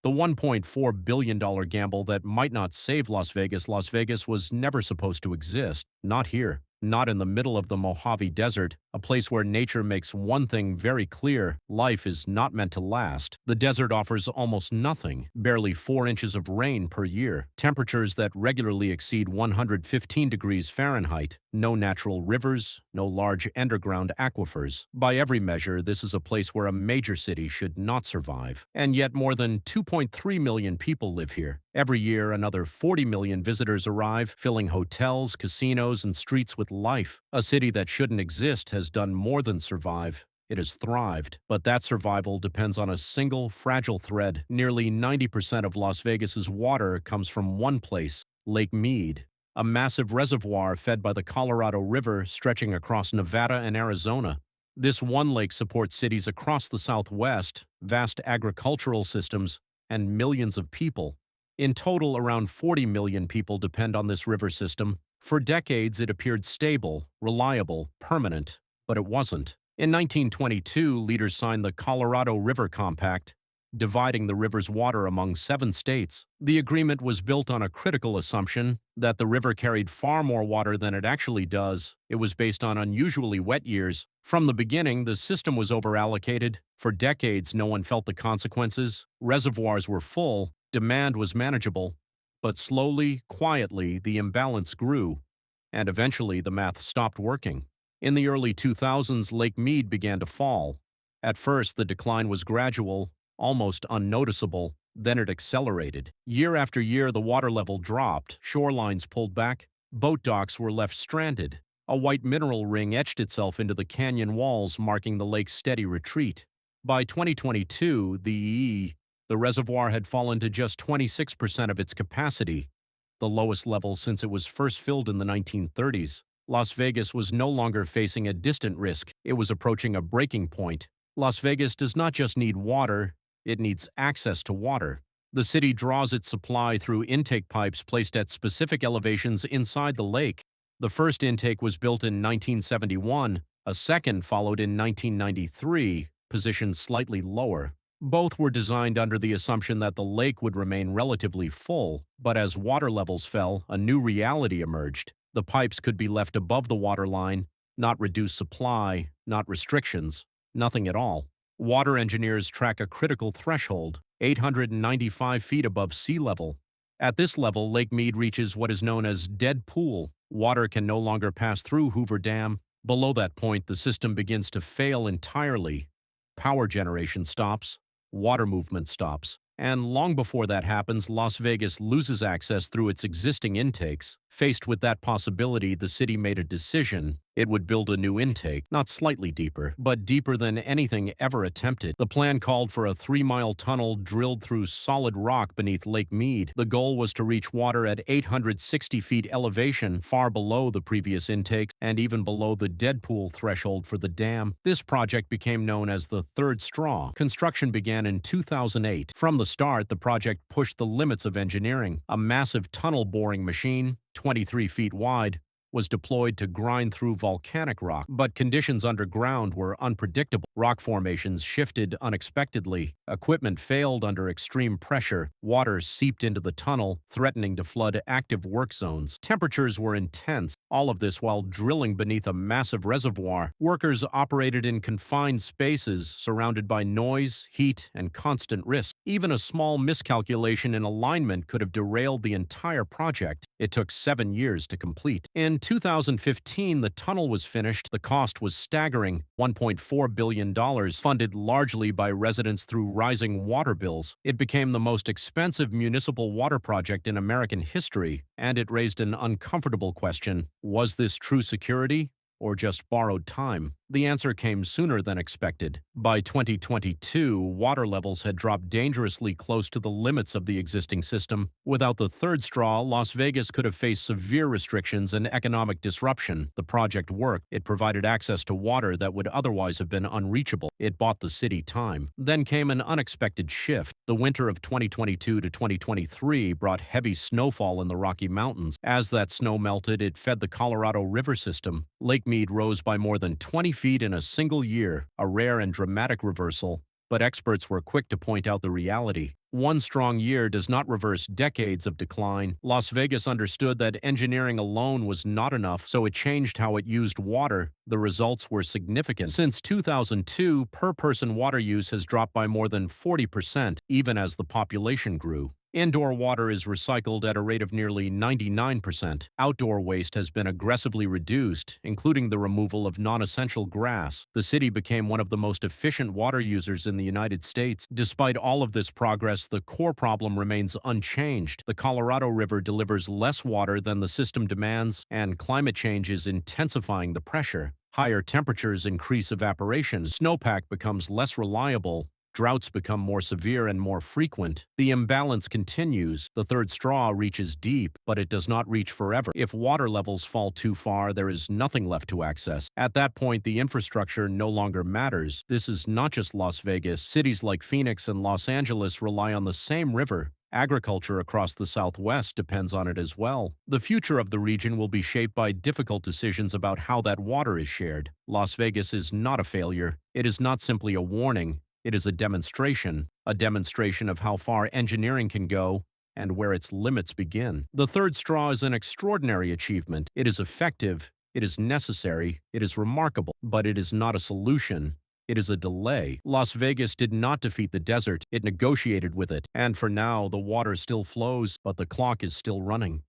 The $1.4 billion gamble that might not save Las Vegas. Las Vegas was never supposed to exist. Not here. Not in the middle of the Mojave Desert, a place where nature makes one thing very clear: life is not meant to last. The desert offers almost nothing, barely 4 inches of rain per year, temperatures that regularly exceed 115 degrees Fahrenheit, no natural rivers, no large underground aquifers. By every measure, this is a place where a major city should not survive. And yet more than 2.3 million people live here. Every year, another 40 million visitors arrive, filling hotels, casinos, and streets with life. A city that shouldn't exist has done more than survive. It has thrived. But that survival depends on a single, fragile thread. Nearly 90% of Las Vegas's water comes from one place, Lake Mead, a massive reservoir fed by the Colorado River stretching across Nevada and Arizona. This one lake supports cities across the Southwest, vast agricultural systems, and millions of people. In total, around 40 million people depend on this river system. For decades, it appeared stable, reliable, permanent, but it wasn't. In 1922, leaders signed the Colorado River Compact, dividing the river's water among 7 states. The agreement was built on a critical assumption that the river carried far more water than it actually does. It was based on unusually wet years. From the beginning, the system was overallocated. For decades, no one felt the consequences. Reservoirs were full, demand was manageable. But slowly, quietly, the imbalance grew, and eventually the math stopped working. In the early 2000s, Lake Mead began to fall. At first, the decline was gradual, almost unnoticeable. Then it accelerated. Year after year, the water level dropped, shorelines pulled back, boat docks were left stranded. A white mineral ring etched itself into the canyon walls, marking the lake's steady retreat. By 2022, the reservoir had fallen to just 26% of its capacity, the lowest level since it was first filled in the 1930s. Las Vegas was no longer facing a distant risk. It was approaching a breaking point. Las Vegas does not just need water, it needs access to water. The city draws its supply through intake pipes placed at specific elevations inside the lake. The first intake was built in 1971, a second followed in 1993, positioned slightly lower. Both were designed under the assumption that the lake would remain relatively full, but as water levels fell, a new reality emerged. The pipes could be left above the waterline, not reduce supply, not restrictions, nothing at all. Water engineers track a critical threshold, 895 feet above sea level. At this level, Lake Mead reaches what is known as dead pool. Water can no longer pass through Hoover Dam. Below that point, the system begins to fail entirely. Power generation stops, water movement stops. And long before that happens, Las Vegas loses access through its existing intakes. Faced with that possibility, the city made a decision. It would build a new intake, not slightly deeper, but deeper than anything ever attempted. The plan called for a 3-mile tunnel drilled through solid rock beneath Lake Mead. The goal was to reach water at 860 feet elevation, far below the previous intakes and even below the dead pool threshold for the dam. This project became known as the third straw. Construction began in 2008. From the start, the project pushed the limits of engineering. A massive tunnel boring machine, 23 feet wide, was deployed to grind through volcanic rock, but conditions underground were unpredictable. Rock formations shifted unexpectedly. Equipment failed under extreme pressure. Water seeped into the tunnel, threatening to flood active work zones. Temperatures were intense, all of this while drilling beneath a massive reservoir. Workers operated in confined spaces, surrounded by noise, heat, and constant risk. Even a small miscalculation in alignment could have derailed the entire project. It took 7 years to complete. In 2015, the tunnel was finished. The cost was staggering, $1.4 billion, funded largely by residents through rising water bills. It became the most expensive municipal water project in American history, and it raised an uncomfortable question: was this true security or just borrowed time? The answer came sooner than expected. By 2022, water levels had dropped dangerously close to the limits of the existing system. Without the third straw, Las Vegas could have faced severe restrictions and economic disruption. The project worked. It provided access to water that would otherwise have been unreachable. It bought the city time. Then came an unexpected shift. The winter of 2022 to 2023 brought heavy snowfall in the Rocky Mountains. As that snow melted, it fed the Colorado River system. Lake Mead rose by more than 20 feet in a single year, a rare and dramatic reversal. but experts were quick to point out the reality. One strong year does not reverse decades of decline. Las Vegas understood that engineering alone was not enough, so it changed how it used water. The results were significant. Since 2002, per-person water use has dropped by more than 40%, even as the population grew. Indoor water is recycled at a rate of nearly 99%. Outdoor waste has been aggressively reduced, including the removal of non-essential grass. The city became one of the most efficient water users in the United States. Despite all of this progress, the core problem remains unchanged. The Colorado River delivers less water than the system demands, and climate change is intensifying the pressure. Higher temperatures increase evaporation, snowpack becomes less reliable, droughts become more severe and more frequent. The imbalance continues. The third straw reaches deep, but it does not reach forever. If water levels fall too far, there is nothing left to access. At that point, the infrastructure no longer matters. This is not just Las Vegas. Cities like Phoenix and Los Angeles rely on the same river. Agriculture across the Southwest depends on it as well. The future of the region will be shaped by difficult decisions about how that water is shared. Las Vegas is not a failure. It is not simply a warning. It is a demonstration of how far engineering can go and where its limits begin. The third straw is an extraordinary achievement. It is effective, it is necessary, it is remarkable, but it is not a solution. It is a delay. Las Vegas did not defeat the desert, it negotiated with it, and for now, the water still flows, but the clock is still running.